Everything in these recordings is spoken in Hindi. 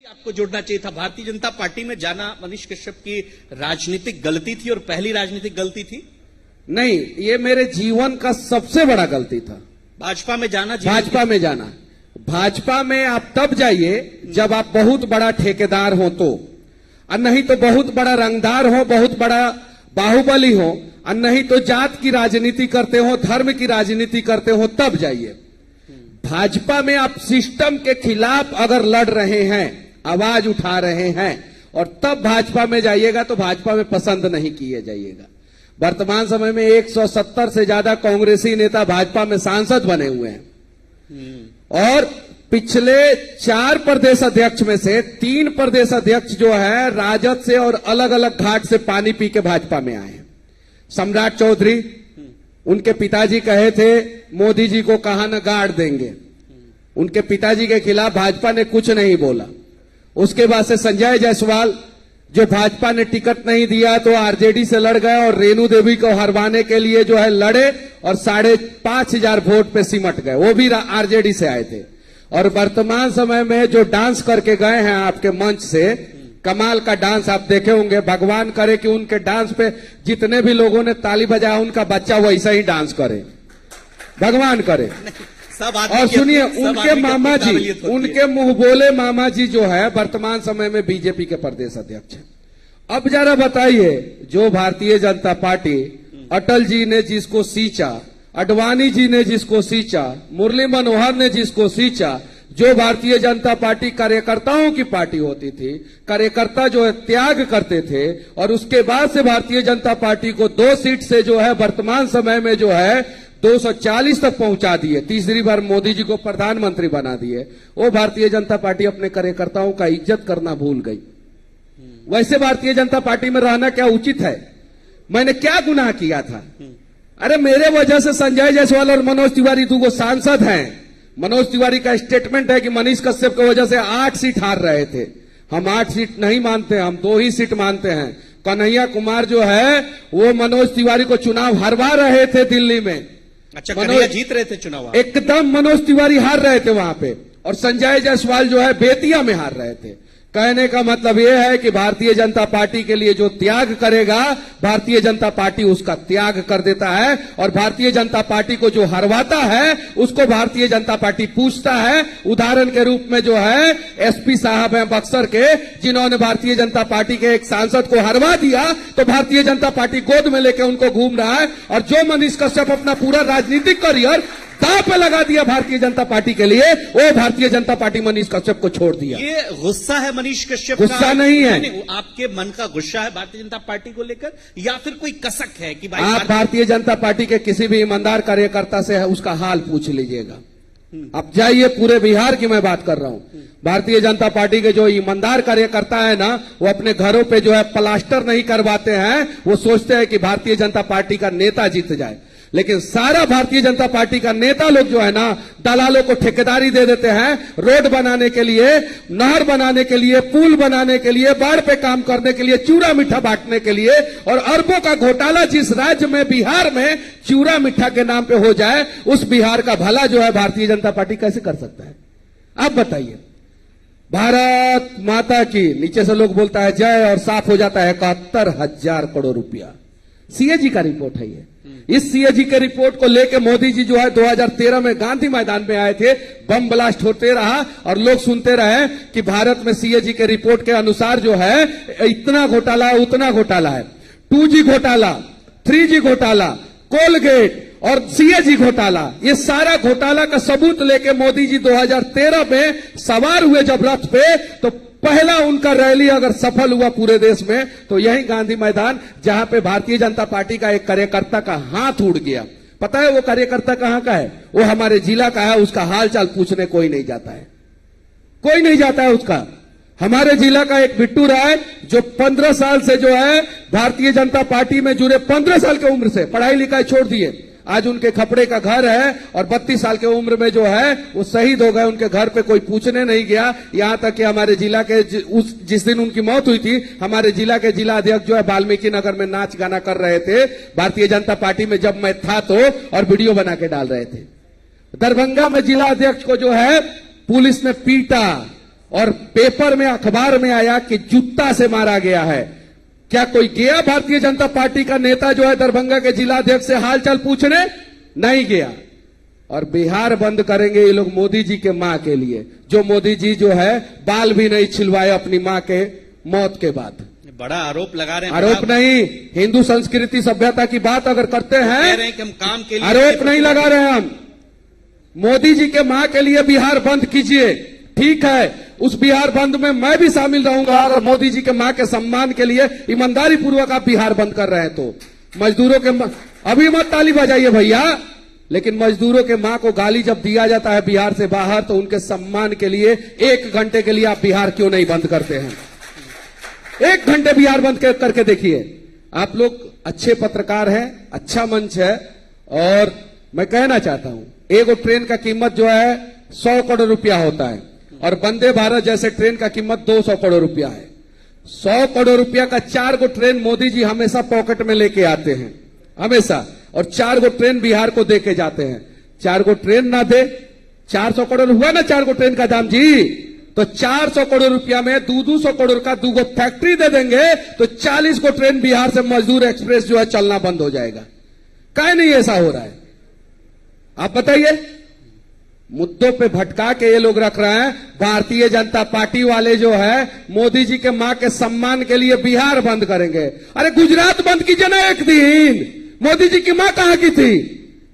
आपको जोड़ना चाहिए था। भारतीय जनता पार्टी में जाना मनीष कश्यप की राजनीतिक गलती थी और पहली राजनीतिक गलती थी? नहीं, ये मेरे जीवन का सबसे बड़ा गलती था। भाजपा में जाना, भाजपा में जाना। भाजपा में आप तब जाइए जब आप बहुत बड़ा ठेकेदार हो तो, और नहीं तो बहुत बड़ा रंगदार हो, बहुत बड़ा बाहुबली हो, और नहीं तो जात की राजनीति करते हो, धर्म की राजनीति करते हो, तब जाइए। भाजपा में आप सिस्टम के खिलाफ अगर लड़ रहे हैं, आवाज उठा रहे हैं, और तब भाजपा में जाइएगा तो भाजपा में पसंद नहीं किए जाइएगा। वर्तमान समय में 170 से ज्यादा कांग्रेसी नेता भाजपा में सांसद बने हुए हैं, और पिछले 4 प्रदेश अध्यक्ष में से 3 प्रदेश अध्यक्ष जो है राजद से और अलग अलग घाट से पानी पी के भाजपा में आए हैं। सम्राट चौधरी, उनके पिताजी कहे थे मोदी जी को कहां न गाड़ देंगे, उनके पिताजी के खिलाफ भाजपा ने कुछ नहीं बोला। उसके बाद से संजय जायसवाल, जो भाजपा ने टिकट नहीं दिया तो आरजेडी से लड़ गए और रेणु देवी को हरवाने के लिए जो है लड़े और 5,500 वोट पे सिमट गए, वो भी आरजेडी से आए थे। और वर्तमान समय में जो डांस करके गए हैं आपके मंच से, कमाल का डांस आप देखे होंगे। भगवान करे कि उनके डांस पे जितने भी लोगों ने ताली बजाया उनका बच्चा वैसा ही डांस करे, भगवान करे। और सुनिए, उनके मामा जी, उनके मुंह बोले मामा जी जो है वर्तमान समय में बीजेपी के प्रदेश अध्यक्ष हैं। अब जरा बताइए, जो भारतीय जनता पार्टी, अटल जी ने जिसको सींचा, अडवाणी जी ने जिसको सींचा, मुरली मनोहर ने जिसको सींचा, जो भारतीय जनता पार्टी कार्यकर्ताओं की पार्टी होती थी, कार्यकर्ता जो है त्याग करते थे, और उसके बाद से भारतीय जनता पार्टी को 2 सीट से जो है वर्तमान समय में जो है 240 तक पहुंचा दिए, तीसरी बार मोदी जी को प्रधानमंत्री बना दिए। वो भारतीय जनता पार्टी अपने कार्यकर्ताओं का इज्जत करना भूल गई। वैसे भारतीय जनता पार्टी में रहना क्या उचित है? मैंने क्या गुनाह किया था? अरे मेरे वजह से संजय जायसवाल और मनोज तिवारी 2 सांसद हैं। मनोज तिवारी का स्टेटमेंट है कि मनीष कश्यप की वजह से 8 सीट हार रहे थे। हम 8 सीट नहीं मानते, हम 2 ही सीट मानते हैं। कन्हैया कुमार जो है वो मनोज तिवारी को चुनाव हरवा रहे थे दिल्ली में। अच्छा, कन्हैया जीत रहे थे चुनाव? एकदम मनोज तिवारी हार रहे थे वहां पे, और संजय जायसवाल जो है बेतिया में हार रहे थे। कहने का मतलब यह है कि भारतीय जनता पार्टी के लिए जो त्याग करेगा, भारतीय जनता पार्टी उसका त्याग कर देता है, और भारतीय जनता पार्टी को जो हरवाता है उसको भारतीय जनता पार्टी पूछता है। उदाहरण के रूप में जो है एसपी साहब हैं बक्सर के, जिन्होंने भारतीय जनता पार्टी के एक सांसद को हरवा दिया, तो भारतीय जनता पार्टी गोद में लेकर उनको घूम रहा है। और जो मनीष कश्यप अपना पूरा राजनीतिक करियर दांव पे लगा दिया भारतीय जनता पार्टी के लिए, वो भारतीय जनता पार्टी मनीष कश्यप को छोड़ दिया। ये गुस्सा है मनीष कश्यप? गुस्सा नहीं है। नहीं, आपके मन का गुस्सा है भारतीय जनता पार्टी को लेकर, या फिर कोई कसक है कि भाई आप भारतीय जनता पार्टी के किसी भी ईमानदार कार्यकर्ता से उसका हाल पूछ लीजिएगा। अब जाइए, पूरे बिहार की मैं बात कर रहा हूं। भारतीय जनता पार्टी के जो ईमानदार कार्यकर्ता है ना, वो अपने घरों पे जो है प्लास्टर नहीं करवाते हैं। वो सोचते हैं कि भारतीय जनता पार्टी का नेता जीत जाए, लेकिन सारा भारतीय जनता पार्टी का नेता लोग जो है ना, दलालों को ठेकेदारी दे देते हैं। रोड बनाने के लिए, नहर बनाने के लिए, पुल बनाने के लिए, बाढ़ पे काम करने के लिए, चूरा मीठा बांटने के लिए, और अरबों का घोटाला जिस राज्य में, बिहार में चूरा मीठा के नाम पे हो जाए, उस बिहार का भला जो है भारतीय जनता पार्टी कैसे कर सकता है? आप बताइए। भारत माता की, नीचे से लोग बोलता है जय, और साफ हो जाता है 71,000 करोड़ रुपया। सीएजी का रिपोर्ट है ये। इस सीएजी के रिपोर्ट को लेकर मोदी जी जो है 2013 में गांधी मैदान में आए थे, बम ब्लास्ट होते रहा और लोग सुनते रहे कि भारत में सीएजी के रिपोर्ट के अनुसार जो है इतना घोटाला है, उतना घोटाला है। 2G घोटाला, 3G घोटाला, कोलगेट और सीएजी घोटाला, ये सारा घोटाला का सबूत लेके मोदी जी 2013 में सवार हुए जब रथ पे, तो पहला उनका रैली अगर सफल हुआ पूरे देश में तो यही गांधी मैदान, जहां पे भारतीय जनता पार्टी का एक कार्यकर्ता का हाथ उड़ गया। पता है वो कार्यकर्ता कहां का है? वो हमारे जिला का है। उसका हालचाल पूछने कोई नहीं जाता है, कोई नहीं जाता है उसका। हमारे जिला का एक बिट्टू राय, जो 15 साल से जो है भारतीय जनता पार्टी में जुड़े, 15 साल की उम्र से पढ़ाई लिखाई छोड़ दिए, आज उनके खपड़े का घर है, और 32 साल की उम्र में जो है वो शहीद हो गए। उनके घर पे कोई पूछने नहीं गया। यहां तक कि हमारे जिला के जिस दिन उनकी मौत हुई थी, हमारे जिला के जिला अध्यक्ष जो है वाल्मीकि नगर में नाच गाना कर रहे थे भारतीय जनता पार्टी में जब मैं था तो, और वीडियो बना के डाल रहे थे। दरभंगा में जिला अध्यक्ष को जो है पुलिस ने पीटा, और पेपर में अखबार में आया कि जूता से मारा गया है। क्या कोई गया भारतीय जनता पार्टी का नेता जो है दरभंगा के जिलाध्यक्ष से हालचाल पूछने? नहीं गया। और बिहार बंद करेंगे ये लोग मोदी जी के मां के लिए, जो मोदी जी जो है बाल भी नहीं छिलवाए अपनी मां के मौत के बाद। बड़ा आरोप लगा रहे हैं। आरोप नहीं, हिंदू संस्कृति सभ्यता की बात अगर करते कह हैं, रहे हैं कि हम काम के लिए आरोप नहीं लगा रहे हैं हम। मोदी जी के मां के लिए बिहार बंद कीजिए, ठीक है, उस बिहार बंद में मैं भी शामिल रहूंगा। और मोदी जी के मां के सम्मान के लिए ईमानदारी पूर्वक आप बिहार बंद कर रहे हैं तो मजदूरों के अभी मत ताली बजाइए भैया, लेकिन मजदूरों के मां को गाली जब दिया जाता है बिहार से बाहर, तो उनके सम्मान के लिए 1 घंटे के लिए आप बिहार क्यों नहीं बंद करते हैं? 1 घंटे बिहार बंद करके देखिए। आप लोग अच्छे पत्रकार हैं, अच्छा मंच है, और मैं कहना चाहता हूं, एक ट्रेन का कीमत जो है 100 करोड़ रुपया होता है, और वंदे भारत जैसे ट्रेन का कीमत 200 करोड़ रुपया है। 100 करोड़ रुपया का 4 गो ट्रेन मोदी जी हमेशा पॉकेट में लेके आते हैं, हमेशा, और 4 गो ट्रेन बिहार को दे के जाते हैं। 4 गो ट्रेन ना दे, 400 करोड़ हुआ ना 4 गो ट्रेन का दाम जी, तो 400 करोड़ रुपया में 200 करोड़ का 2 गो फैक्ट्री दे देंगे, तो 40 गो ट्रेन बिहार से मजदूर एक्सप्रेस जो है चलना बंद हो जाएगा। काहे नहीं ऐसा हो रहा है? आप बताइए। मुद्दों पे भटका के ये लोग रख रहे हैं। भारतीय जनता पार्टी वाले जो है मोदी जी के मां के सम्मान के लिए बिहार बंद करेंगे। अरे गुजरात बंद कीजिए ना एक दिन। मोदी जी की मां कहां की थी?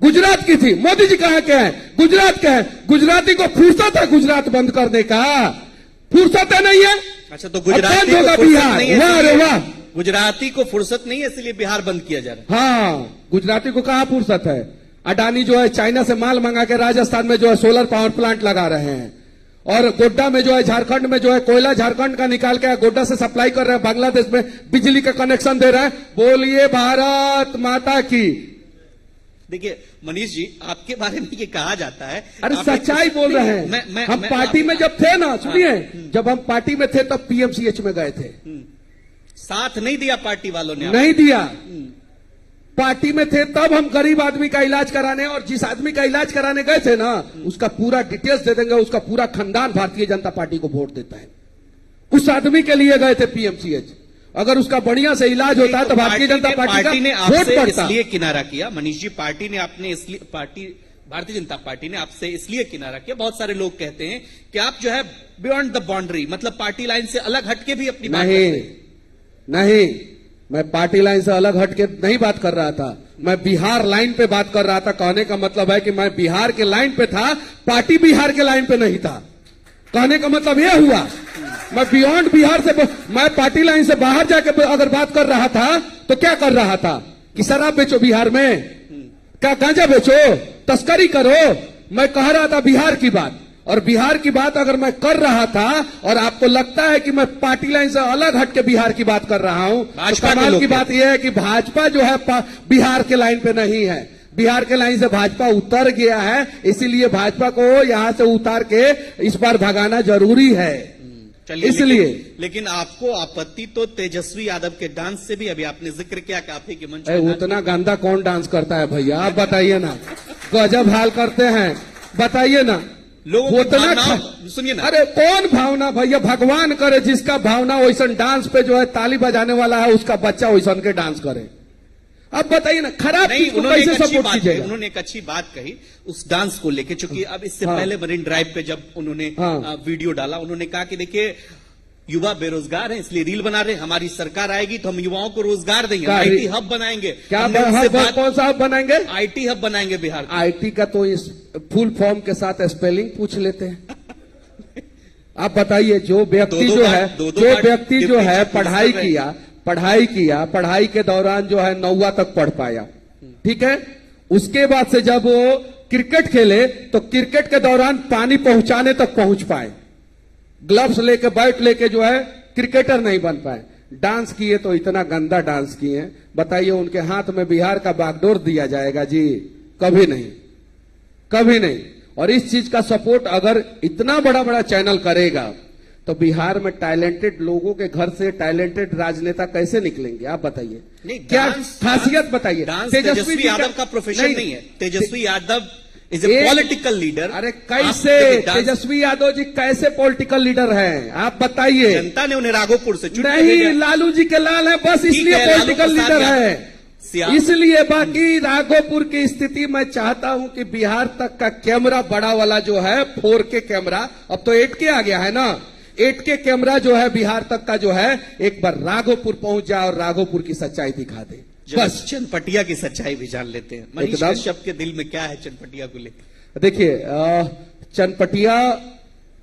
गुजरात की थी। मोदी जी कहां के हैं? गुजरात के हैं। गुजराती को फुर्सत है गुजरात बंद करने का? फुर्सत है नहीं है? अच्छा, तो गुजराती को होगा फुर्सत बिहार? नहीं है, वाह रे वाह। गुजराती को फुर्सत नहीं है इसलिए बिहार बंद किया जा रहा है। हाँ, गुजराती को कहां फुर्सत है? अडानी जो है चाइना से माल मंगा के राजस्थान में जो है सोलर पावर प्लांट लगा रहे हैं, और गोड्डा में जो है झारखंड में जो है कोयला झारखंड का निकाल के गोड्डा से सप्लाई कर रहे हैं, बांग्लादेश में बिजली का कनेक्शन दे रहे हैं। बोलिए भारत माता की। देखिए मनीष जी, आपके बारे में ये कहा जाता है, अरे आप सच्चाई बोल रहे हैं। हम पार्टी में जब थे ना, सुनिए, जब हम पार्टी में थे तब पीएमसीएच में गए थे। साथ नहीं दिया पार्टी वालों ने? नहीं दिया। पार्टी में थे तब हम गरीब आदमी का इलाज कराने, और जिस आदमी का इलाज कराने गए थे ना, उसका पूरा डिटेल्स दे देंगे, उसका पूरा खानदान भारतीय जनता पार्टी को वोट देता है। उस आदमी के लिए गए थे पीएमसीएच। अगर उसका बढ़िया से इलाज होता है तो भारतीय जनता पार्टी ने का वोट आपसे पड़ता। इसलिए किनारा किया मनीष जी, भारतीय जनता पार्टी ने आपसे इसलिए किनारा किया। बहुत सारे लोग कहते हैं कि आप जो है बियॉन्ड द बाउंड्री, मतलब पार्टी लाइन से अलग हटके भी अपनी बात करते हैं। नहीं, मैं पार्टी लाइन से अलग हटके नहीं बात कर रहा था, मैं बिहार लाइन पे बात कर रहा था। कहने का मतलब है कि मैं बिहार के लाइन पे था, पार्टी बिहार के लाइन पे नहीं था। कहने का मतलब यह हुआ, मैं बियॉन्ड बिहार से, मैं पार्टी लाइन से बाहर जाके अगर बात कर रहा था तो क्या कर रहा था? कि शराब बेचो बिहार में, क्या गांजा बेचो, तस्करी करो। मैं कह रहा था बिहार की बात, और बिहार की बात अगर मैं कर रहा था और आपको लगता है कि मैं पार्टी लाइन से अलग हटके बिहार की बात कर रहा हूं, तो कमाल की बात यह है कि भाजपा जो है बिहार के लाइन पे नहीं है। बिहार के लाइन से भाजपा उतर गया है, इसीलिए भाजपा को यहां से उतार के इस बार भगाना जरूरी है। चलिए, इसलिए लेकिन आपको आपत्ति तो तेजस्वी यादव के डांस से भी अभी आपने जिक्र किया कि आप ही के मंच उतना गंदा कौन डांस करता है भैया? आप बताइए ना, गजब हाल करते हैं, बताइए ना। लोगों की भावना सुनिए ना। अरे कौन भावना भैया? भगवान करे जिसका भावना वैसा डांस पे जो है ताली बजाने वाला है, उसका बच्चा वैसा के डांस करे। अब बताइए ना, खराब चीज को कैसे सपोर्ट कीजिएगा? उन्होंने एक अच्छी बात कही उस डांस को लेके, चूंकि अब इससे पहले मरीन ड्राइव पे जब उन्होंने वीडियो डाला, उन्होंने कहा कि देखिए युवा बेरोजगार हैं इसलिए रील बना रहे हैं, हमारी सरकार आएगी तो हम युवाओं को रोजगार देंगे, आईटी हब बनाएंगे। क्या हब? कौन सा हब बनाएंगे? आईटी हब बनाएंगे बिहार। आईटी का तो इस फुल फॉर्म के साथ स्पेलिंग पूछ लेते हैं। आप बताइए, जो व्यक्ति जो है पढ़ाई के दौरान जो है 9वीं तक पढ़ पाया, ठीक है, उसके बाद से जब वो क्रिकेट खेले तो क्रिकेट के दौरान पानी पहुंचाने तक पहुंच पाए, ग्लव्स लेके बैट लेके जो है क्रिकेटर नहीं बन पाए। डांस किए तो इतना गंदा डांस किए, बताइए उनके हाथ में बिहार का बागडोर दिया जाएगा जी? कभी नहीं, कभी नहीं। और इस चीज का सपोर्ट अगर इतना बड़ा बड़ा चैनल करेगा तो बिहार में टैलेंटेड लोगों के घर से टैलेंटेड राजनेता कैसे निकलेंगे? आप बताइए, क्या खासियत बताइए? तेजस्वी यादव का प्रोफेशन नहीं है। Tejashwi Yadav is a political leader. अरे कैसे तेजस्वी यादव जी कैसे पॉलिटिकल लीडर हैं आप बताइए। जनता ने उन्हें राघोपुर से चुन नहीं, लालू जी के लाल है बस इसलिए पॉलिटिकल लीडर है इसलिए। बाकी राघोपुर की स्थिति मैं चाहता हूं कि बिहार तक का कैमरा बड़ा वाला जो है 4K कैमरा, अब तो 8K आ गया है ना, 8K कैमरा जो है बिहार तक का जो है एक बार राघोपुर पहुंच जाए और राघोपुर की सच्चाई दिखा दे। बस चनपटिया की सच्चाई भी जान लेते हैं। मनीष कश्यप के दिल में क्या है चनपटिया को लेकर? देखिए चनपटिया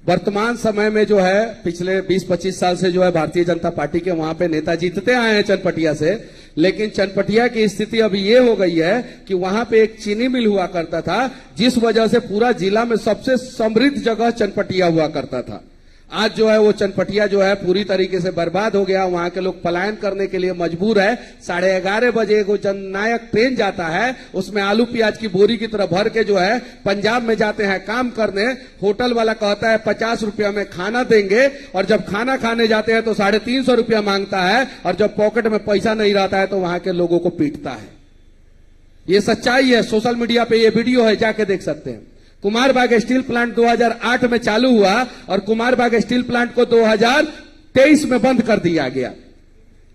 वर्तमान समय में जो है पिछले 20-25 साल से जो है भारतीय जनता पार्टी के वहां पे नेता जीतते आए हैं चनपटिया से, लेकिन चनपटिया की स्थिति अभी ये हो गई है कि वहां पे एक चीनी मिल हुआ करता था जिस वजह से पूरा जिला में सबसे समृद्ध जगह चनपटिया हुआ करता था। आज जो है वो चनपटिया जो है पूरी तरीके से बर्बाद हो गया, वहां के लोग पलायन करने के लिए मजबूर है। 11:30 बजे को जननायक ट्रेन जाता है, उसमें आलू प्याज की बोरी की तरह भर के जो है पंजाब में जाते हैं काम करने। होटल वाला कहता है 50 रुपया में खाना देंगे और जब खाना खाने जाते हैं तो 350 रुपया मांगता है और जब पॉकेट में पैसा नहीं रहता है तो वहां के लोगों को पीटता है। ये सच्चाई है, सोशल मीडिया पे ये वीडियो है, जाके देख सकते हैं। कुमारबाग स्टील प्लांट 2008 में चालू हुआ और कुमारबाग स्टील प्लांट को 2023 में बंद कर दिया गया।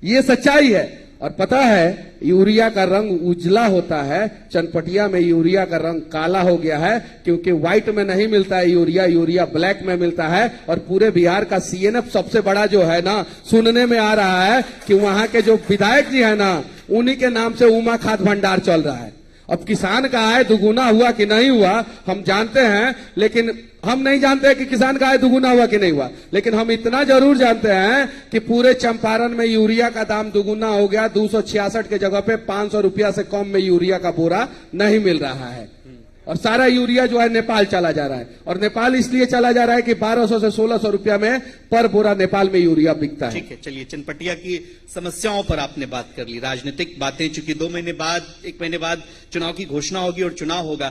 ये सच्चाई है। और पता है यूरिया का रंग उजला होता है, चनपटिया में यूरिया का रंग काला हो गया है क्योंकि व्हाइट में नहीं मिलता है यूरिया, यूरिया ब्लैक में मिलता है। और पूरे बिहार का सीएनएफ सबसे बड़ा जो है ना, सुनने में आ रहा है कि वहां के जो विधायक जी है ना, उन्हीं के नाम से उमा खाद भंडार चल रहा है। अब किसान का आय दुगुना हुआ कि नहीं हुआ हम जानते हैं, लेकिन हम नहीं जानते हैं कि किसान का आय दुगुना हुआ कि नहीं हुआ, लेकिन हम इतना जरूर जानते हैं कि पूरे चंपारण में यूरिया का दाम दुगुना हो गया। 266 के जगह पे 500 रुपया से कम में यूरिया का बोरा नहीं मिल रहा है और सारा यूरिया जो है नेपाल चला जा रहा है। और नेपाल इसलिए चला जा रहा है कि 1200 से 1600 रुपया में पर बोरा नेपाल में यूरिया बिकता है। ठीक है, चलिए चनपटिया की समस्याओं पर आपने बात कर ली, राजनीतिक बातें, चूंकि 2 महीने बाद 1 महीने बाद चुनाव की घोषणा होगी और चुनाव होगा।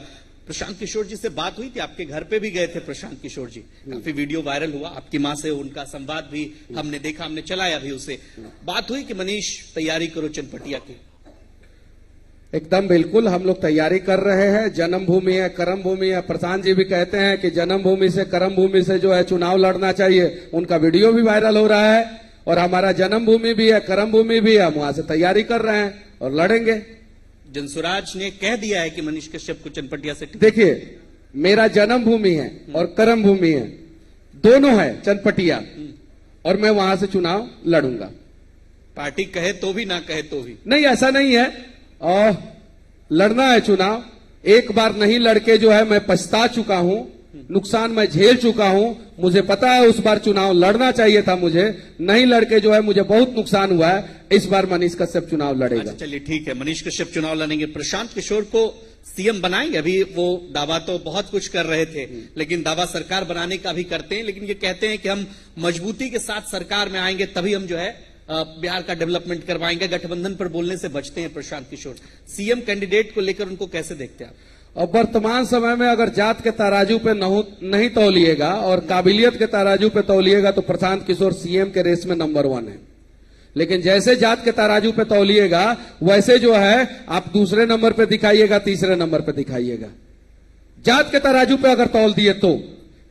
प्रशांत किशोर जी से बात हुई थी, आपके घर पे भी गए थे प्रशांत किशोर जी, काफी वीडियो वायरल हुआ, आपकी मां से उनका संवाद भी हमने देखा, हमने चलाया भी उसे। बात हुई कि मनीष तैयारी करो चनपटिया की? एकदम बिल्कुल, हम लोग तैयारी कर रहे हैं। जन्मभूमि है, कर्म भूमि है। प्रशांत जी भी कहते हैं कि जन्मभूमि से कर्म भूमि से जो है चुनाव लड़ना चाहिए, उनका वीडियो भी वायरल हो रहा है। और हमारा जन्मभूमि भी है, कर्म भूमि भी है, हम वहां से तैयारी कर रहे हैं और लड़ेंगे। जनसुराज ने कह दिया है कि मनीष कश्यप को चनपटिया से। देखिए मेरा जन्मभूमि है और कर्म भूमि है, दोनों है चनपटिया, और मैं वहां से चुनाव लड़ूंगा। पार्टी कहे तो भी ना कहे तो भी नहीं, ऐसा नहीं है, और लड़ना है चुनाव। एक बार नहीं लड़के जो है मैं पछता चुका हूं, नुकसान मैं झेल चुका हूं, मुझे पता है उस बार चुनाव लड़ना चाहिए था, मुझे नहीं लड़के जो है मुझे बहुत नुकसान हुआ है। इस बार मनीष कश्यप चुनाव लड़ेगा। अच्छा चलिए ठीक है, मनीष कश्यप चुनाव लड़ेंगे। प्रशांत किशोर को सीएम बनाएंगे? अभी वो दावा तो बहुत कुछ कर रहे थे, लेकिन दावा सरकार बनाने का भी करते हैं, लेकिन ये कहते हैं कि हम मजबूती के साथ सरकार में आएंगे तभी हम जो है बिहार का डेवलपमेंट करवाएंगे। गठबंधन पर बोलने से बचते हैं प्रशांत किशोर। सीएम कैंडिडेट को लेकर उनको कैसे देखते हैं आप? और वर्तमान समय में अगर जात के तराजू पे नहीं तौलिएगा और काबिलियत के तराजू पे तौलिएगा तो प्रशांत किशोर सीएम के रेस में नंबर 1 है। लेकिन जैसे जात के तराजू पे तौलिएगा वैसे जो है आप दूसरे नंबर पे दिखाइएगा, तीसरे नंबर पे दिखाइएगा। जात के तराजू पे अगर तौल दिए तो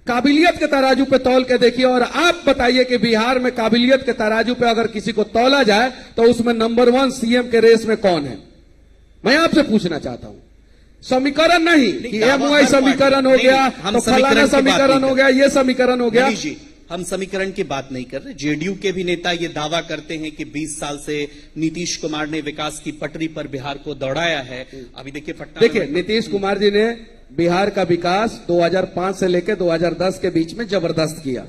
काबिलियत के तराजू पे तौल के देखिए और आप बताइए कि बिहार में काबिलियत के तराजू पे अगर किसी को तौला जाए तो उसमें नंबर 1 सीएम के रेस में कौन है? मैं आपसे पूछना चाहता हूं। समीकरण नहीं कि एमओआई समीकरण हो गया तो फलाना समीकरण हो गया, ये समीकरण हो गया। जी, हम समीकरण की बात नहीं कर रहे। जेडीयू के भी नेता ये दावा करते हैं कि 20 साल से नीतीश कुमार ने विकास की पटरी पर बिहार को दौड़ाया है। अभी देखिए नीतीश कुमार जी ने बिहार का विकास 2005 से लेकर 2010 के बीच में जबरदस्त किया,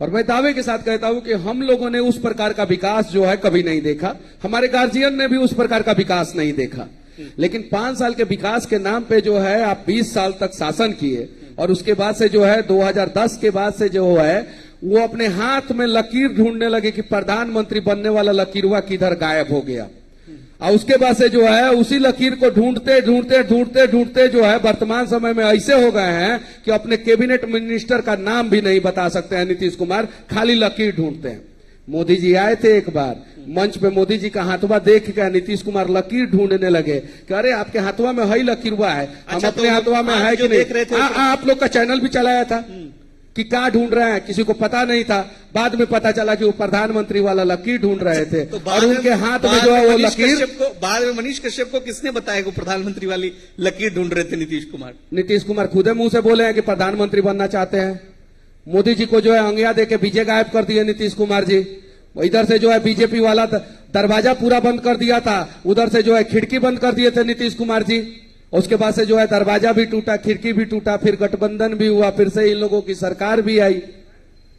और मैं दावे के साथ कहता हूं कि हम लोगों ने उस प्रकार का विकास जो है कभी नहीं देखा, हमारे गार्जियन ने भी उस प्रकार का विकास नहीं देखा। लेकिन 5 साल के विकास के नाम पे जो है आप 20 साल तक शासन किए, और उसके बाद से जो है 2010 के बाद से जो है वो अपने हाथ में लकीर ढूंढने लगे कि प्रधानमंत्री बनने वाला लकीरवा किधर गायब हो गया। और उसके बाद से जो है उसी लकीर को ढूंढते ढूंढते ढूंढते ढूंढते जो है वर्तमान समय में ऐसे हो गए हैं कि अपने कैबिनेट मिनिस्टर का नाम भी नहीं बता सकते हैं नीतीश कुमार, खाली लकीर ढूंढते हैं। मोदी जी आए थे एक बार मंच पे, मोदी जी का हाथवा देख के नीतीश कुमार लकीर ढूंढने लगे कि अरे आपके हाथवा में है लकीरवा है, हम अच्छा, अपने तो हाथवा में है कि देख रहे थे नहीं। आप लोग का चैनल भी चलाया था कि क्या ढूंढ रहे हैं, किसी को पता नहीं था। बाद में पता चला कि वो प्रधानमंत्री वाला लकीर ढूंढ रहे थे, तो और उनके हाथ में जो है वो लकीर। बाद में मनीष कश्यप को किसने बताया कि प्रधानमंत्री वाली लकीर ढूंढ रहे थे नीतीश कुमार? नीतीश कुमार खुदे मुंह से बोले हैं कि प्रधानमंत्री बनना चाहते हैं। मोदी जी को जो है अंगिया दे के बीजे गायब कर दिए नीतीश कुमार जी। इधर से जो है बीजेपी वाला दरवाजा पूरा बंद कर दिया था, उधर से जो है खिड़की बंद कर दिए थे नीतीश कुमार जी। उसके बाद से जो है दरवाजा भी टूटा, खिड़की भी टूटा, फिर गठबंधन भी हुआ, फिर से इन लोगों की सरकार भी आई।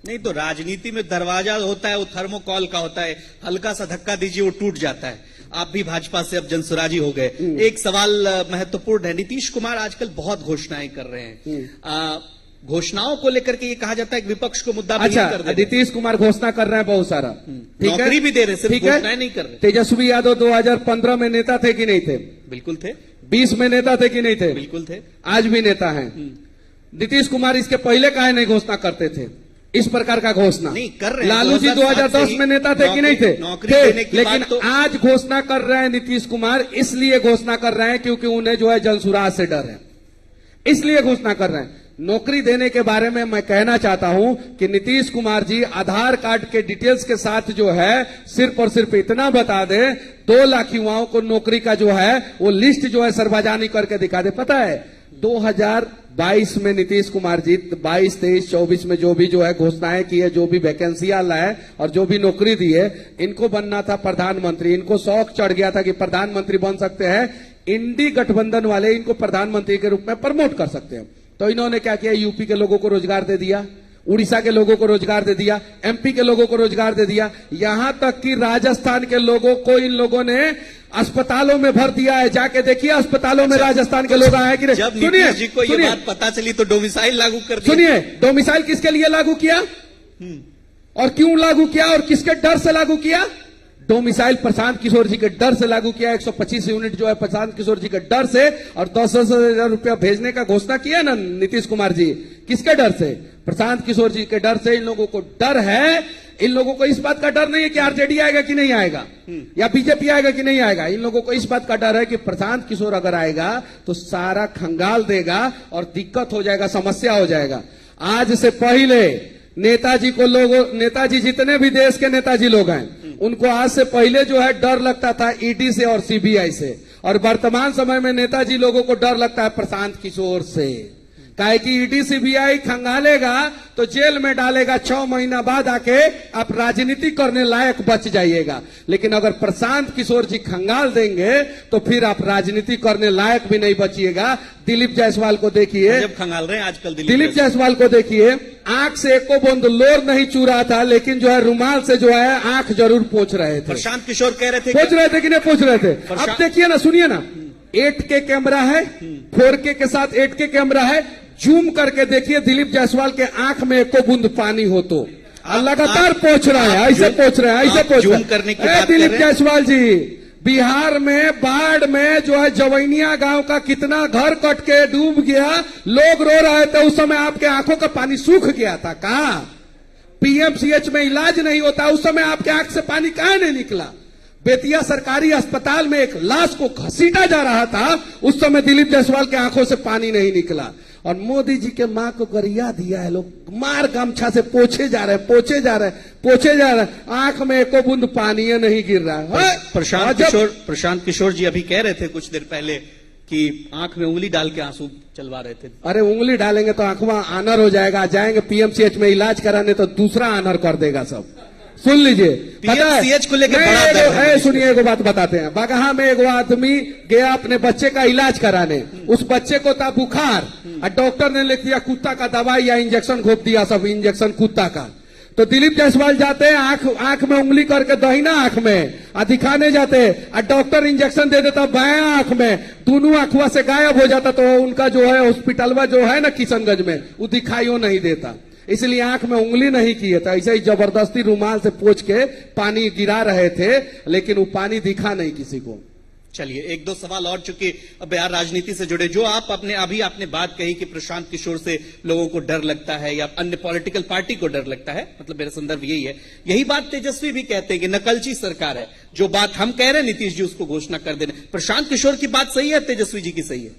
नहीं तो राजनीति में दरवाजा होता है वो थर्मोकॉल का होता है, हल्का सा धक्का दीजिए वो टूट जाता है। आप भी भाजपा से अब जनसुराजी हो गए। एक सवाल महत्वपूर्ण है, नीतीश कुमार आजकल बहुत घोषणाएं कर रहे हैं। घोषणाओं को लेकर के ये कहा जाता है कि विपक्ष को मुद्दा अच्छा, कर दे। नीतीश कुमार घोषणा कर रहे हैं बहुत सारा, ठीक है, नौकरी भी दे रहे, सिर्फ ठीक है, घोषणाएं नहीं कर रहे। तेजस्वी यादव 2015 में नेता थे कि नहीं थे? बिल्कुल थे। 20 में नेता थे कि नहीं थे? बिल्कुल थे। आज भी नेता हैं। नीतीश कुमार इसके पहले काहे नहीं घोषणा करते थे इस प्रकार का घोषणा? नहीं कर रहे हैं। लालू जी 2010 में नेता थे कि नहीं थे? नौकरी देने की लेकिन बात तो आज घोषणा कर रहे हैं नीतीश कुमार, इसलिए घोषणा कर रहे हैं क्योंकि उन्हें जो है जनसुराज से डर है, इसलिए घोषणा कर रहे हैं। नौकरी देने के बारे में मैं कहना चाहता हूं कि नीतीश कुमार जी आधार कार्ड के डिटेल्स के साथ जो है सिर्फ और सिर्फ इतना बता दे, 2 लाख युवाओं को नौकरी का जो है वो लिस्ट जो है सार्वजनिक करके दिखा दे। पता है 2022 में नीतीश कुमार जी 22, 23, 24 में जो भी जो है घोषणाएं की है, जो भी वैकेंसियां लाए और जो भी नौकरी दी है, इनको बनना था प्रधानमंत्री। इनको शौक चढ़ गया था कि प्रधानमंत्री बन सकते हैं, इंडी गठबंधन वाले इनको प्रधानमंत्री के रूप में प्रमोट कर सकते हैं। तो इन्होंने क्या किया, यूपी के लोगों को रोजगार दे दिया, उड़ीसा के लोगों को रोजगार दे दिया, एमपी के लोगों को रोजगार दे दिया, यहां तक कि राजस्थान के लोगों को इन लोगों ने अस्पतालों में भर दिया है। जाके देखिए अस्पतालों में राजस्थान के लोग आए कि नहीं। जब नीतीश जी को ये बात पता चली तो डोमिसाइल लागू कर दिया। सुनिए, डोमिसाइल किसके लिए लागू किया और क्यों लागू किया और किसके डर से लागू किया? डोमिसाइल प्रशांत किशोर जी के डर से लागू किया। 125 यूनिट जो है प्रशांत किशोर जी के डर से, और 10,000 रुपया भेजने का घोषणा किया ना नीतीश कुमार जी, किसके डर से? प्रशांत किशोर जी के डर से। इन लोगों को डर है, इन लोगों को इस बात का डर नहीं है कि आरजेडी आएगा कि नहीं आएगा या बीजेपी आएगा कि नहीं आएगा। इन लोगों को इस बात का डर है कि प्रशांत किशोर अगर आएगा तो सारा खंगाल देगा और दिक्कत हो जाएगा, समस्या हो जाएगा। आज से पहले नेताजी को लोगों, नेताजी जितने भी देश के नेताजी लोग हैं, उनको आज से पहले जो है डर लगता था ईडी से और सीबीआई से, और वर्तमान समय में नेताजी लोगों को डर लगता है प्रशांत किशोर से। काहे कि ईडी सीबीआई खंगालेगा तो जेल में डालेगा, 6 महीना बाद आके आप राजनीति करने लायक बच जाइएगा। लेकिन अगर प्रशांत किशोर जी खंगाल देंगे तो फिर आप राजनीति करने लायक भी नहीं बचिएगा। दिलीप जायसवाल को देखिए, जब खंगाल रहे हैं आजकल दिलीप जायसवाल को देखिए, आंख से एको बूंद लोर नहीं चू रहा था, लेकिन जो है रुमाल से जो है आंख जरूर पोंछ रहे थे। प्रशांत किशोर कह रहे थे, पोंछ रहे थे कि नहीं पोंछ रहे थे? अब देखिए ना, सुनिए ना, 8K कैमरा है, 4K के साथ 8K कैमरा है, जूम करके देखिए दिलीप जायसवाल के आंख में एको बूंद पानी हो तो लगातार पोंछ रहा है, ऐसे पोंछ रहे हैं, ऐसे पोंछ रहे हैं। दिलीप जायसवाल जी, बिहार में बाढ़ में जो है जवैनिया गांव का कितना घर कट के डूब गया, लोग रो रहे थे, उस समय आपके आंखों का पानी सूख गया था। कहा पीएमसीएच में इलाज नहीं होता, उस समय आपके आंख से पानी कहां नहीं निकला? बेतिया सरकारी अस्पताल में एक लाश को घसीटा जा रहा था, उस समय दिलीप जायसवाल के आंखों से पानी नहीं निकला। और मोदी जी के मां को गरिया दिया है, लोग मार गमछा से पोछे जा रहे हैं, पोछे जा रहे हैं, पोछे जा रहे हैं, आंख में एको बूंद पानी नहीं गिर रहा है। प्रशांत किशोर जी अभी कह रहे थे कुछ देर पहले कि आंख में उंगली डाल के आंसू चलवा रहे थे। अरे उंगली डालेंगे तो आंखों आनर हो जाएगा, जाएंगे पीएमसीएच में इलाज कराने तो दूसरा आनर कर देगा सब। सुन लीजिए, पीएमसीएच को लेकर सुनिए, एक बात बताते हैं। बगहा में एक आदमी गया अपने बच्चे का इलाज कराने, उस बच्चे को था बुखार, और डॉक्टर ने लिख दिया कुत्ता का दवाई या इंजेक्शन घोप दिया, सब इंजेक्शन कुत्ता का। तो दिलीप जायसवाल जाते हैं, आंख में उंगली करके दहिना आंख में दिखाने जाते हैं, और डॉक्टर इंजेक्शन दे देता बायां आंख में, दोनों आंखवा से गायब हो जाता। तो उनका जो है हॉस्पिटलवा जो है ना किशनगंज में, वो दिखाइयो नहीं देता, इसलिए आंख में उंगली नहीं किए था। ऐसे ही जबरदस्ती रुमाल से पोंछ के पानी गिरा रहे थे, लेकिन वो पानी दिखा नहीं किसी को। चलिए एक दो सवाल और, चूंकि बिहार राजनीति से जुड़े, जो आपने बात कही कि प्रशांत किशोर से लोगों को डर लगता है या अन्य पॉलिटिकल पार्टी को डर लगता है, मतलब मेरा संदर्भ यही है। यही बात तेजस्वी भी कहते हैं कि नकलची सरकार है। जो बात हम कह रहे हैं नीतीश जी उसको घोषणा कर देने। प्रशांत किशोर की बात सही है, तेजस्वी जी की सही है?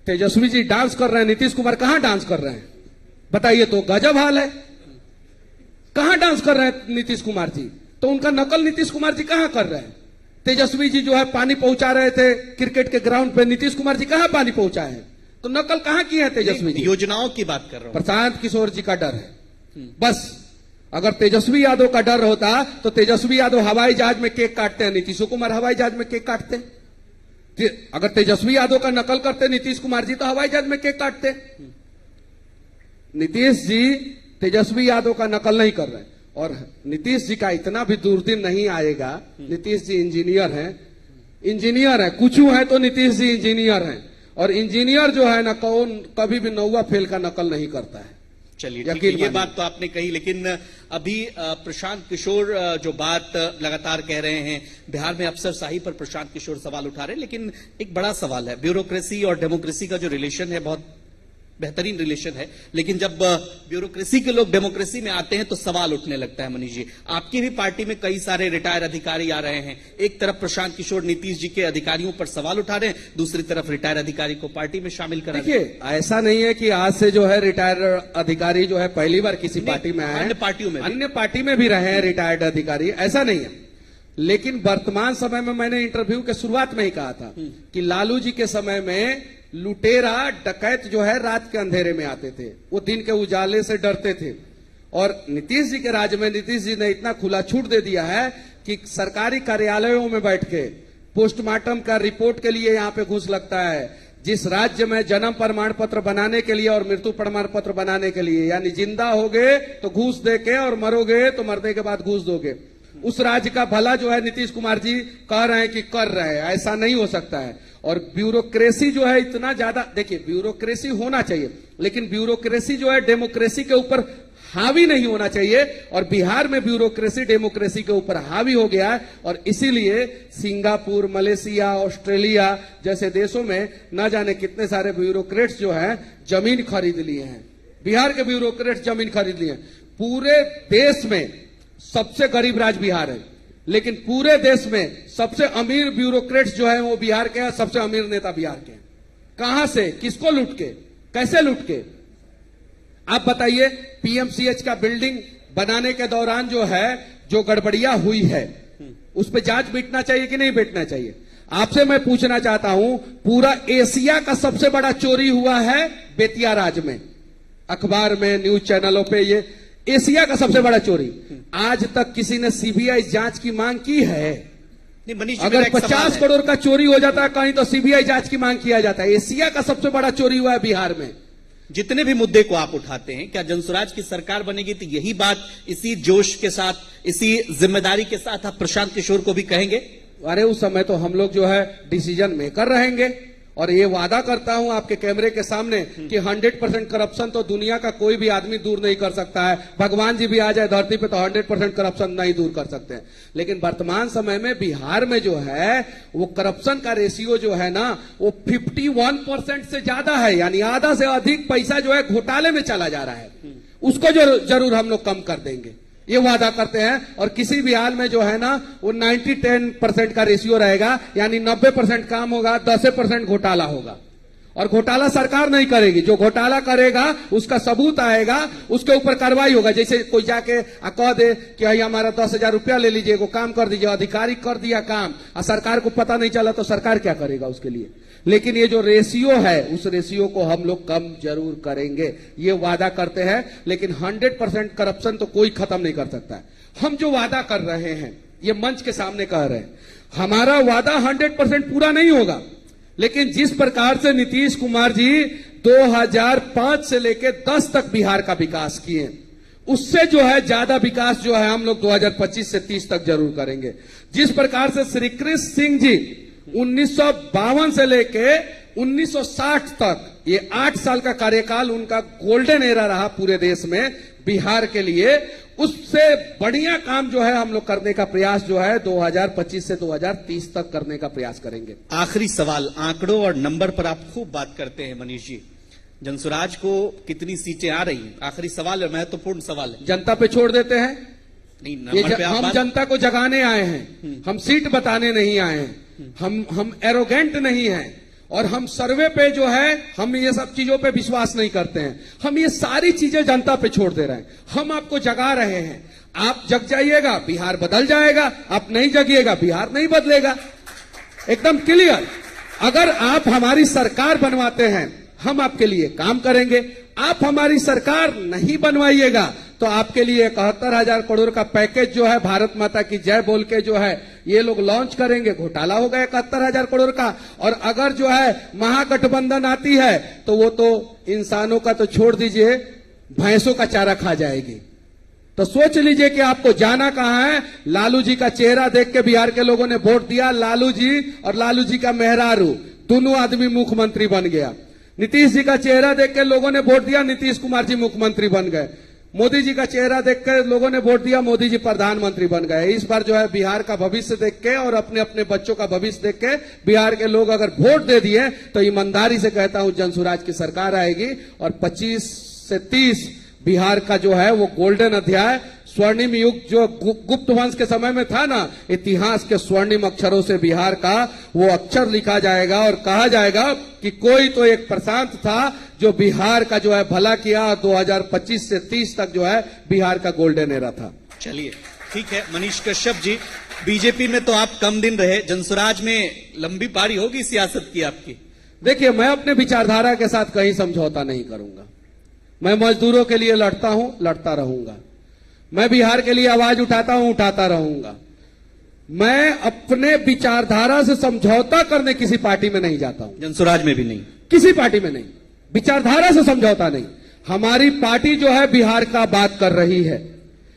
तेजस्वी जी डांस कर रहे हैं, नीतीश कुमार कहां डांस कर रहे हैं बताइए? तो गजब हाल है, कहां डांस कर रहे हैं नीतीश कुमार जी? तो उनका नकल नीतीश कुमार जी कहां कर रहे हैं? तेजस्वी जी जो है पानी पहुंचा रहे थे क्रिकेट के ग्राउंड पे, नीतीश कुमार जी कहां पानी पहुंचाए हैं? तो नकल कहां की है तेजस्वी जी? योजनाओं की बात कर रहा हूं। प्रशांत किशोर जी का डर है बस। अगर तेजस्वी यादव का डर होता तो तेजस्वी यादव हवाई जहाज में केक काटते हैं, नीतीश कुमार हवाई जहाज में केक काटते। अगर तेजस्वी यादव का नकल करते नीतीश कुमार जी तो हवाई जहाज में केक काटते। नीतीश जी तेजस्वी यादव का नकल नहीं कर रहे, और नीतीश जी का इतना भी दूरदीन नहीं आएगा। नीतीश जी इंजीनियर हैं, कुछ है तो नीतीश जी इंजीनियर हैं, और इंजीनियर जो है ना कौन कभी भी नौवा फेल का नकल नहीं करता है। चलिए ठीक है, ये बात तो आपने कही, लेकिन अभी प्रशांत किशोर जो बात लगातार कह रहे हैं, बिहार में अफसरशाही पर प्रशांत किशोर सवाल उठा रहे हैं, लेकिन एक बड़ा सवाल है, ब्यूरोक्रेसी और डेमोक्रेसी का जो रिलेशन है बहुत बेहतरीन रिलेशन है, लेकिन जब ब्यूरोक्रेसी के लोग डेमोक्रेसी में आते हैं तो सवाल उठने लगता है। मनीष जी, आपकी भी पार्टी में कई सारे रिटायर अधिकारी आ रहे हैं। एक तरफ प्रशांत किशोर नीतीश जी के अधिकारियों पर सवाल उठा रहे हैं, दूसरी तरफ रिटायर अधिकारी को पार्टी में शामिल करा रहे हैं। देखिए, ऐसा नहीं है कि आज से जो है रिटायर अधिकारी जो है पहली बार किसी पार्टी में आए, अन्य पार्टी में भी रहे हैं रिटायर्ड अधिकारी, ऐसा नहीं है। लेकिन वर्तमान समय में मैंने इंटरव्यू के शुरुआत में ही कहा था कि लालू जी के समय में लुटेरा डकैत जो है रात के अंधेरे में आते थे, वो दिन के उजाले से डरते थे। और नीतीश जी के राज में नीतीश जी ने इतना खुला छूट दे दिया है कि सरकारी कार्यालयों में बैठ के पोस्टमार्टम का रिपोर्ट के लिए यहां पे घूस लगता है। जिस राज्य में जन्म प्रमाण पत्र बनाने के लिए और मृत्यु प्रमाण पत्र बनाने के लिए, यानी जिंदा होगे तो घूस देके और मरोगे तो मरने के बाद घूस दोगे, उस राज्य का भला जो है नीतीश कुमार जी कह रहे हैं कि कर रहे हैं। ऐसा नहीं हो सकता है। और ब्यूरोक्रेसी जो है इतना ज्यादा, देखिए ब्यूरोक्रेसी होना चाहिए, लेकिन ब्यूरोक्रेसी जो है डेमोक्रेसी के ऊपर हावी नहीं होना चाहिए, और बिहार में ब्यूरोक्रेसी डेमोक्रेसी के ऊपर हावी हो गया है। और इसीलिए सिंगापुर, मलेशिया, ऑस्ट्रेलिया जैसे देशों में न जाने कितने सारे ब्यूरोक्रेट्स जो है जमीन खरीद लिए हैं। बिहार के ब्यूरोक्रेट्स जमीन खरीद लिए हैं। पूरे देश में सबसे गरीब राज्य बिहार है, लेकिन पूरे देश में सबसे अमीर ब्यूरोक्रेट्स जो है वो बिहार के हैं, सबसे अमीर नेता बिहार के हैं। कहां से, किसको लूट के, कैसे लूट के? आप बताइए, पीएमसीएच का बिल्डिंग बनाने के दौरान जो है जो गड़बड़िया हुई है उस पर जांच बैठना चाहिए कि नहीं बैठना चाहिए? आपसे मैं पूछना चाहता हूं, पूरा एशिया का सबसे बड़ा चोरी हुआ है बेतिया राज्य में। अखबार में, न्यूज चैनलों पे ये एशिया का सबसे बड़ा चोरी। आज तक किसी ने सीबीआई जांच की मांग की है? अगर 50 करोड़ का चोरी हो जाता है कहीं तो सीबीआई जांच की मांग किया जाता है। एशिया का सबसे बड़ा चोरी हुआ है बिहार में। जितने भी मुद्दे को आप उठाते हैं, क्या जनसुराज की सरकार बनेगी तो यही बात इसी जोश के साथ, इसी जिम्मेदारी के साथ आप प्रशांत किशोर को भी कहेंगे? अरे उस समय तो हम लोग जो है डिसीजन मेकर रहेंगे, और ये वादा करता हूं आपके कैमरे के सामने कि 100% करप्शन तो दुनिया का कोई भी आदमी दूर नहीं कर सकता है। भगवान जी भी आ जाए धरती पे तो 100% करप्शन नहीं दूर कर सकते हैं। लेकिन वर्तमान समय में बिहार में जो है वो करप्शन का रेशियो जो है ना वो 51% से ज्यादा है, यानी आधा से अधिक पैसा जो है घोटाले में चला जा रहा है। उसको जरूर हम लोग कम कर देंगे, ये वादा करते हैं। और किसी भी हाल में जो है ना वो 90-10% का रेशियो रहेगा, यानी 90% काम होगा, 10% घोटाला होगा। और घोटाला सरकार नहीं करेगी, जो घोटाला करेगा उसका सबूत आएगा, उसके ऊपर कार्रवाई होगा। जैसे कोई जाके कह दे कि भाई हमारा 10,000 रुपया ले लीजिए, वो काम कर दीजिए, अधिकारी कर दिया काम, और सरकार को पता नहीं चला तो सरकार क्या करेगा उसके लिए? लेकिन ये जो रेशियो है उस रेशियो को हम लोग कम जरूर करेंगे, ये वादा करते हैं। लेकिन 100% करप्शन तो कोई खत्म नहीं कर सकता है। हम जो वादा कर रहे हैं ये मंच के सामने कह रहे हैं, हमारा वादा 100% पूरा नहीं होगा, लेकिन जिस प्रकार से नीतीश कुमार जी 2005 से लेकर 10 तक बिहार का विकास किए, उससे जो है ज्यादा विकास जो है हम लोग 2025 से 30 तक जरूर करेंगे। जिस प्रकार से श्री कृष्ण सिंह जी 1952 से लेके 1960 तक, ये 8 साल का कार्यकाल उनका गोल्डन एरा रहा पूरे देश में बिहार के लिए, उससे बढ़िया काम जो है हम लोग करने का प्रयास जो है 2025 से 2030 तक करने का प्रयास करेंगे। आखिरी सवाल, आंकड़ों और नंबर पर आप खूब बात करते हैं मनीष जी, जनसुराज को कितनी सीटें आ रही हैं? आखिरी सवाल है, महत्वपूर्ण सवाल है। जनता पे छोड़ देते हैं? नहीं, ये नंबर पे आप हम जनता को जगाने आए हैं, हम सीट बताने नहीं आए हैं, हम एरोगेंट नहीं हैं, और हम सर्वे पे जो है हम ये सब चीजों पे विश्वास नहीं करते हैं। हम ये सारी चीजें जनता पे छोड़ दे रहे हैं, हम आपको जगा रहे हैं। आप जग जाइएगा, बिहार बदल जाएगा, आप नहीं जगिएगा, बिहार नहीं बदलेगा। एकदम क्लियर। अगर आप हमारी सरकार बनवाते हैं, हम आपके लिए काम करेंगे। आप हमारी सरकार नहीं बनवाइएगा तो आपके लिए 71,000 करोड़ का पैकेज जो है भारत माता की जय बोल के जो है ये लोग लॉन्च करेंगे, घोटाला होगा 71,000 करोड़ का। और अगर जो है महागठबंधन आती है तो वो तो इंसानों का तो छोड़ दीजिए, भैंसों का चारा खा जाएगी। तो सोच लीजिए कि आपको जाना कहां है। लालू जी का चेहरा देख के बिहार के लोगों ने वोट दिया, लालू जी और लालू जी का मेहरारू दोनों आदमी मुख्यमंत्री बन गया। नीतीश जी का चेहरा देख के लोगों ने वोट दिया, नीतीश कुमार जी मुख्यमंत्री बन गए। मोदी जी का चेहरा देख के लोगों ने वोट दिया, मोदी जी प्रधानमंत्री बन गए। इस बार जो है बिहार का भविष्य देख के और अपने अपने बच्चों का भविष्य देख के बिहार के लोग अगर वोट दे दिए तो ईमानदारी से कहता हूं जनसुराज की सरकार आएगी और 25 से 30 बिहार का जो है वो गोल्डन अध्याय, स्वर्णिम युग जो गुप्त वंश के समय में था ना, इतिहास के स्वर्णिम अक्षरों से बिहार का वो अक्षर लिखा जाएगा और कहा जाएगा कि कोई तो एक प्रशांत था जो बिहार का जो है भला किया। 2025 से 30 तक जो है बिहार का गोल्डन एरा था। चलिए ठीक है मनीष कश्यप जी, बीजेपी में तो आप कम दिन रहे, जनसुराज में लंबी पारी होगी सियासत की आपकी। देखिए, मैं अपने विचारधारा के साथ कहीं समझौता नहीं करूंगा। मैं मजदूरों के लिए लड़ता हूं, लड़ता रहूंगा। मैं बिहार के लिए आवाज उठाता हूं, उठाता रहूंगा। मैं अपने विचारधारा से समझौता करने किसी पार्टी में नहीं जाता हूं, जनसुराज में भी नहीं, किसी पार्टी में नहीं। विचारधारा से समझौता नहीं। हमारी पार्टी जो है बिहार का बात कर रही है।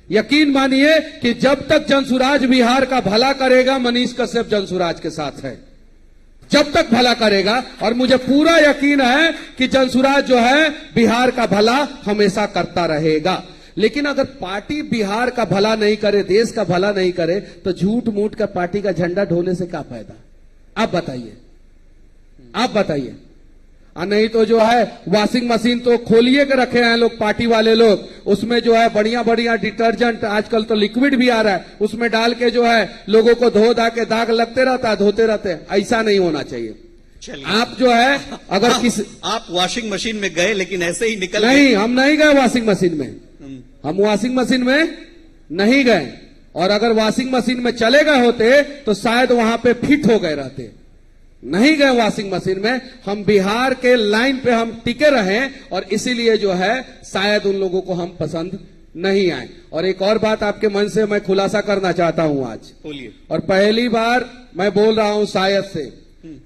यकीन मानिए कि जब तक जनसुराज बिहार का भला करेगा, मनीष कश्यप जनसुराज के साथ है, जब तक भला करेगा। और मुझे पूरा यकीन है कि जनसुराज जो है बिहार का भला हमेशा करता रहेगा। लेकिन अगर पार्टी बिहार का भला नहीं करे, देश का भला नहीं करे, तो झूठ मूठ का पार्टी का झंडा ढोने से क्या फायदा? आप बताइए, आप बताइए। नहीं तो जो है वॉशिंग मशीन तो खोलिए के रखे हैं लोग, पार्टी वाले लोग, उसमें जो है बढ़िया बढ़िया डिटर्जेंट, आजकल तो लिक्विड भी आ रहा है, उसमें डाल के जो है लोगों को धो धा के दाग लगते रहता है, धोते रहते हैं। ऐसा नहीं होना चाहिए। आप जो है अगर किसी आप वॉशिंग मशीन में गए लेकिन ऐसे ही निकल नहीं, हम नहीं गए वॉशिंग मशीन में, हम वॉशिंग मशीन में नहीं गए। और अगर वॉशिंग मशीन में चले गए होते तो शायद वहां पे फिट हो गए रहते। नहीं गए वॉशिंग मशीन में, हम बिहार के लाइन पे हम टिके रहे और इसीलिए जो है शायद उन लोगों को हम पसंद नहीं आए। और एक और बात आपके मन से मैं खुलासा करना चाहता हूं आज, बोलिए। और पहली बार मैं बोल रहा हूं शायद से,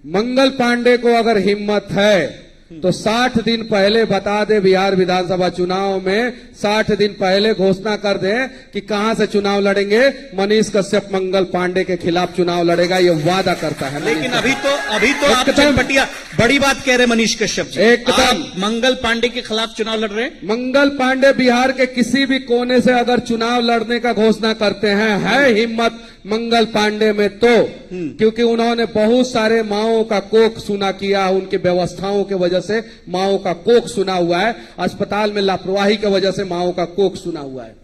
मंगल पांडे को अगर हिम्मत है तो 60 दिन पहले बता दे, बिहार विधानसभा चुनाव में 60 दिन पहले घोषणा कर दे कि कहां से चुनाव लड़ेंगे। मनीष कश्यप मंगल पांडे के खिलाफ चुनाव लड़ेगा, ये वादा करता है। लेकिन अभी तो आप चनपटिया बड़ी बात कह रहे मनीष कश्यप जी, एकदम मंगल पांडे के खिलाफ चुनाव लड़ रहे हैं। मंगल पांडे बिहार के किसी भी कोने से अगर चुनाव लड़ने का घोषणा करते हैं, है हिम्मत मंगल पांडे में तो, क्योंकि उन्होंने बहुत सारे माओं का कोख सुना किया, उनकी व्यवस्थाओं की वजह से माओं का कोख सुना हुआ है, अस्पताल में लापरवाही की वजह से माओं का कोख सुना हुआ है।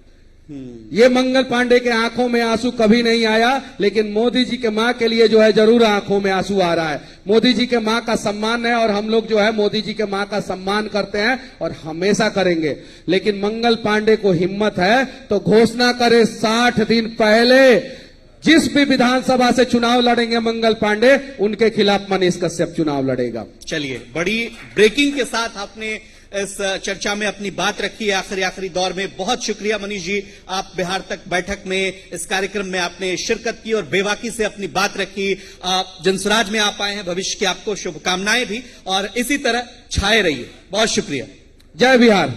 ये मंगल पांडे के आंखों में आंसू कभी नहीं आया, लेकिन मोदी जी के मां के लिए जो है जरूर आंखों में आंसू आ रहा है। मोदी जी के मां का सम्मान है और हम लोग जो है मोदी जी के मां का सम्मान करते हैं और हमेशा करेंगे। लेकिन मंगल पांडे को हिम्मत है तो घोषणा करे 60 दिन पहले, जिस भी विधानसभा से चुनाव लड़ेंगे मंगल पांडे, उनके खिलाफ मनीष कश्यप चुनाव लड़ेगा। चलिए, बड़ी ब्रेकिंग के साथ आपने इस चर्चा में अपनी बात रखी है आखिरी दौर में। बहुत शुक्रिया मनीष जी, आप बिहार तक बैठक में इस कार्यक्रम में आपने शिरकत की और बेबाकी से अपनी बात रखी। आप जनसुराज में आप आए हैं, भविष्य की आपको शुभकामनाएं भी, और इसी तरह छाए रहिए। बहुत शुक्रिया। जय बिहार।